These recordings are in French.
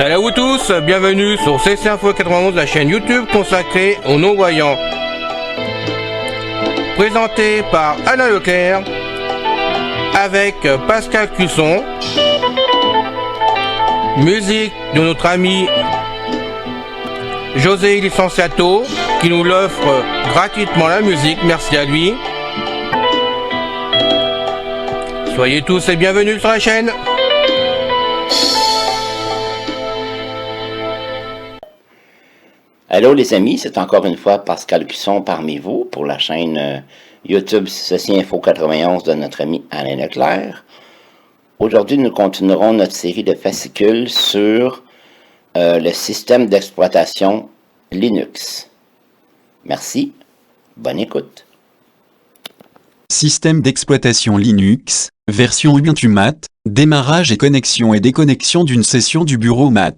Salut à vous tous, bienvenue sur CC Info 91, la chaîne YouTube consacrée aux non-voyants. Présenté par Alain Leclerc, avec Pascal Cusson. Musique de notre ami José Licenciato, qui nous l'offre gratuitement la musique, merci à lui. Soyez tous et bienvenus sur la chaîne. Allô les amis, c'est encore une fois Pascal Cusson parmi vous pour la chaîne YouTube CC Info 91 de notre ami Alain Leclerc. Aujourd'hui, nous continuerons notre série de fascicules sur le système d'exploitation Linux. Merci, bonne écoute. Système d'exploitation Linux, version Ubuntu Mat, démarrage et connexion et déconnexion d'une session du bureau Mat.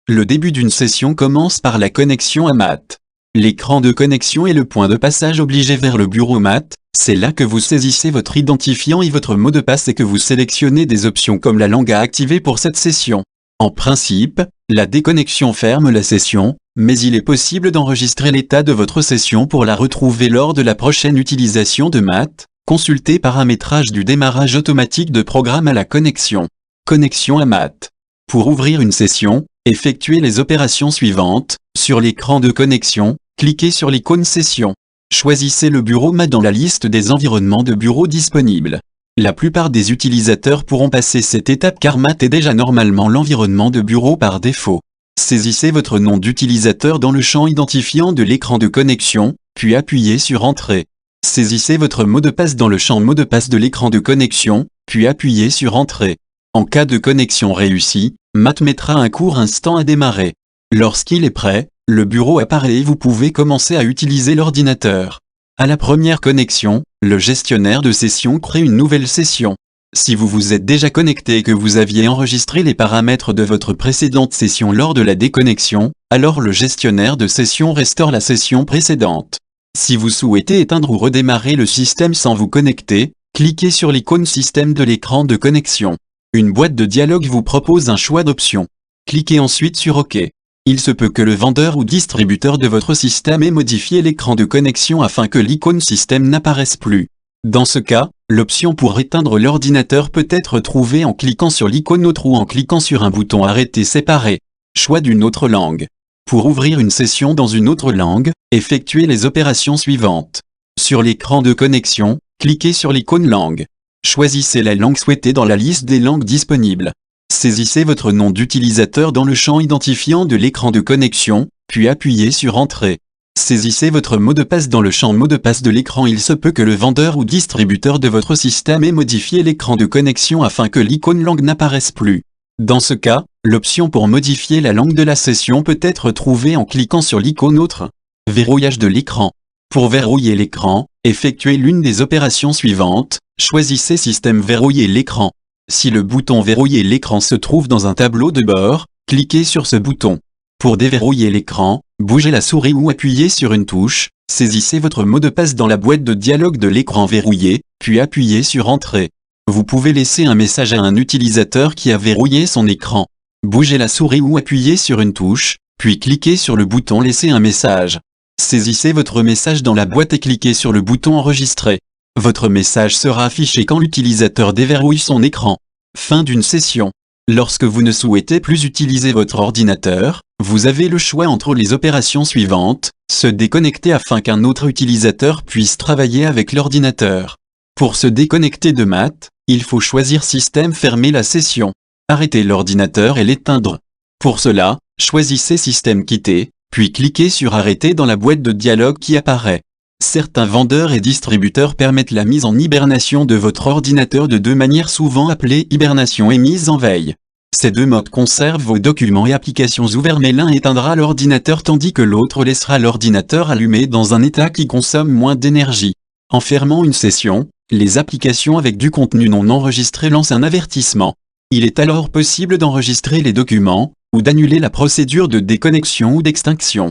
Le début d'une session commence par la connexion à Mat. L'écran de connexion est le point de passage obligé vers le bureau Mat, c'est là que vous saisissez votre identifiant et votre mot de passe et que vous sélectionnez des options comme la langue à activer pour cette session. En principe, la déconnexion ferme la session, mais il est possible d'enregistrer l'état de votre session pour la retrouver lors de la prochaine utilisation de Mat. Consultez paramétrage du démarrage automatique de programme à la connexion. Connexion à Mat. Pour ouvrir une session, effectuez les opérations suivantes. Sur l'écran de connexion, cliquez sur l'icône Session. Choisissez le bureau Mat dans la liste des environnements de bureau disponibles. La plupart des utilisateurs pourront passer cette étape car Mat est déjà normalement l'environnement de bureau par défaut. Saisissez votre nom d'utilisateur dans le champ identifiant de l'écran de connexion, puis appuyez sur Entrée. Saisissez votre mot de passe dans le champ mot de passe de l'écran de connexion, puis appuyez sur Entrée. En cas de connexion réussie, Mat mettra un court instant à démarrer. Lorsqu'il est prêt, le bureau apparaît et vous pouvez commencer à utiliser l'ordinateur. À la première connexion, le gestionnaire de session crée une nouvelle session. Si vous vous êtes déjà connecté et que vous aviez enregistré les paramètres de votre précédente session lors de la déconnexion, alors le gestionnaire de session restaure la session précédente. Si vous souhaitez éteindre ou redémarrer le système sans vous connecter, cliquez sur l'icône Système de l'écran de connexion. Une boîte de dialogue vous propose un choix d'options. Cliquez ensuite sur OK. Il se peut que le vendeur ou distributeur de votre système ait modifié l'écran de connexion afin que l'icône système n'apparaisse plus. Dans ce cas, l'option pour éteindre l'ordinateur peut être trouvée en cliquant sur l'icône Autre ou en cliquant sur un bouton Arrêter séparé. Choix d'une autre langue. Pour ouvrir une session dans une autre langue, effectuez les opérations suivantes. Sur l'écran de connexion, cliquez sur l'icône Langue. Choisissez la langue souhaitée dans la liste des langues disponibles. Saisissez votre nom d'utilisateur dans le champ identifiant de l'écran de connexion, puis appuyez sur Entrée. Saisissez votre mot de passe dans le champ mot de passe de l'écran. Il se peut que le vendeur ou distributeur de votre système ait modifié l'écran de connexion afin que l'icône langue n'apparaisse plus. Dans ce cas, l'option pour modifier la langue de la session peut être trouvée en cliquant sur l'icône Autre. Verrouillage de l'écran. Pour verrouiller l'écran, effectuez l'une des opérations suivantes. Choisissez Système verrouiller l'écran. Si le bouton Verrouiller l'écran se trouve dans un tableau de bord, cliquez sur ce bouton. Pour déverrouiller l'écran, bougez la souris ou appuyez sur une touche, saisissez votre mot de passe dans la boîte de dialogue de l'écran verrouillé, puis appuyez sur Entrée. Vous pouvez laisser un message à un utilisateur qui a verrouillé son écran. Bougez la souris ou appuyez sur une touche, puis cliquez sur le bouton Laisser un message. Saisissez votre message dans la boîte et cliquez sur le bouton Enregistrer. Votre message sera affiché quand l'utilisateur déverrouille son écran. Fin d'une session. Lorsque vous ne souhaitez plus utiliser votre ordinateur, vous avez le choix entre les opérations suivantes. Se déconnecter afin qu'un autre utilisateur puisse travailler avec l'ordinateur. Pour se déconnecter de Mat, il faut choisir Système fermer la session. Arrêter l'ordinateur et l'éteindre. Pour cela, choisissez Système quitter, puis cliquez sur Arrêter dans la boîte de dialogue qui apparaît. Certains vendeurs et distributeurs permettent la mise en hibernation de votre ordinateur de deux manières souvent appelées hibernation et mise en veille. Ces deux modes conservent vos documents et applications ouverts mais l'un éteindra l'ordinateur tandis que l'autre laissera l'ordinateur allumé dans un état qui consomme moins d'énergie. En fermant une session, les applications avec du contenu non enregistré lancent un avertissement. Il est alors possible d'enregistrer les documents, ou d'annuler la procédure de déconnexion ou d'extinction.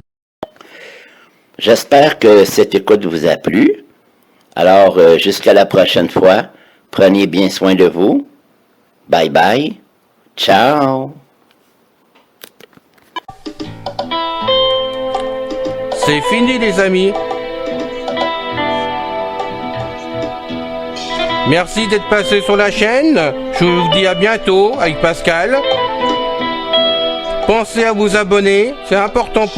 J'espère que cette écoute vous a plu. Alors, jusqu'à la prochaine fois, prenez bien soin de vous. Bye bye. Ciao. C'est fini les amis. Merci d'être passé sur la chaîne. Je vous dis à bientôt avec Pascal. Pensez à vous abonner, c'est important pour